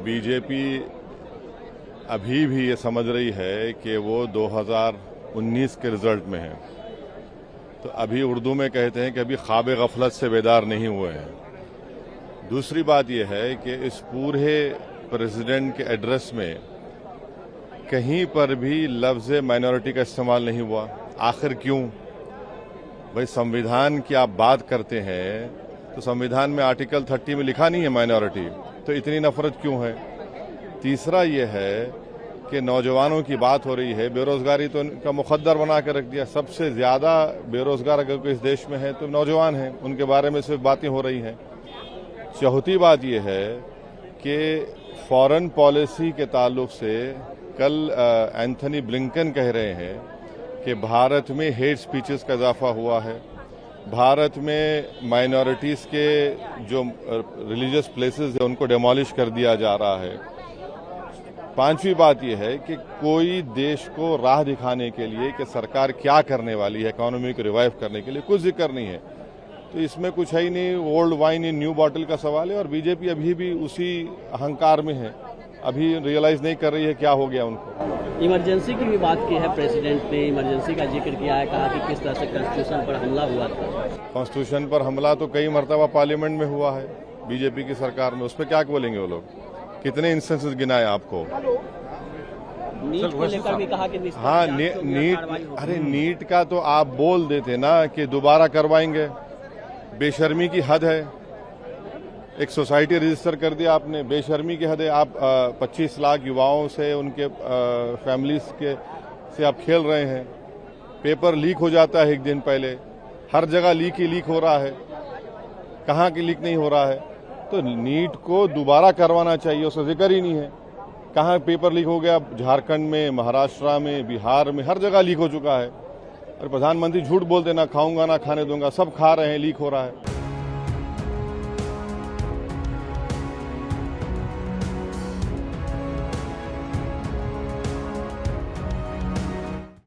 BJP अभी भी ये समझ रही है कि वो 2019 के रिजल्ट में है, तो अभी उर्दू में कहते हैं कि अभी ख्वाब गफलत से बेदार नहीं हुए हैं। दूसरी बात यह है कि इस पूरे प्रेसिडेंट के एड्रेस में कहीं पर भी लफ्ज़ माइनॉरिटी का इस्तेमाल नहीं हुआ। आखिर क्यों? भाई, संविधान की आप बात करते हैं तो संविधान में आर्टिकल 30 में लिखा नहीं है माइनॉरिटी, तो इतनी नफरत क्यों है? तीसरा यह है कि नौजवानों की बात हो रही है, बेरोजगारी तो इनका मुकद्दर बना कर रख दिया। सबसे ज्यादा बेरोजगार अगर कोई इस देश में है तो नौजवान हैं, उनके बारे में सिर्फ बातें हो रही हैं। चौथी बात यह है कि फॉरेन पॉलिसी के ताल्लुक से कल एंथनी ब्लिंकन कह रहे हैं कि भारत में हेट स्पीचेस का इजाफा हुआ है, भारत में माइनॉरिटीज़ के जो रिलीजियस प्लेसेस है उनको डेमोलिश कर दिया जा रहा है। पांचवी बात यह है कि कोई देश को राह दिखाने के लिए कि सरकार क्या करने वाली है इकोनॉमी को रिवाइव करने के लिए, कुछ जिक्र नहीं है। तो इसमें कुछ है ही नहीं, old wine in new bottle का सवाल है। और बीजेपी अभी भी उसी अहंकार में है, अभी रियलाइज नहीं कर रही है क्या हो गया उनको। इमरजेंसी की भी बात की है, प्रेसिडेंट ने इमरजेंसी का जिक्र किया है, कहा कि किस तरह से कॉन्स्टिट्यूशन पर हमला हुआ था। कॉन्स्टिट्यूशन पर हमला तो कई मरतबा पार्लियामेंट में हुआ है बीजेपी की सरकार में, उस पर क्या बोलेंगे वो लोग? कितने इंस्टेंसेस गिनाए आपको? नीट को लेकर भी कहा कि हाँ, नीट का तो आप बोल देते ना कि दोबारा करवाएंगे। बेशर्मी की हद है। एक सोसाइटी रजिस्टर कर दिया आपने, बेशर्मी की हद है। आप 25 लाख युवाओं से, उनके फैमिलीज के से आप खेल रहे हैं। पेपर लीक हो जाता है एक दिन पहले, हर जगह लीक ही लीक हो रहा है, कहाँ की लीक नहीं हो रहा है? तो नीट को दोबारा करवाना चाहिए, उसका जिक्र ही नहीं है। कहाँ पेपर लीक हो गया? झारखंड में, महाराष्ट्र में, बिहार में, हर जगह लीक हो चुका है। और प्रधानमंत्री झूठ बोलते, ना खाऊंगा ना खाने दूंगा, सब खा रहे हैं, लीक हो रहा है।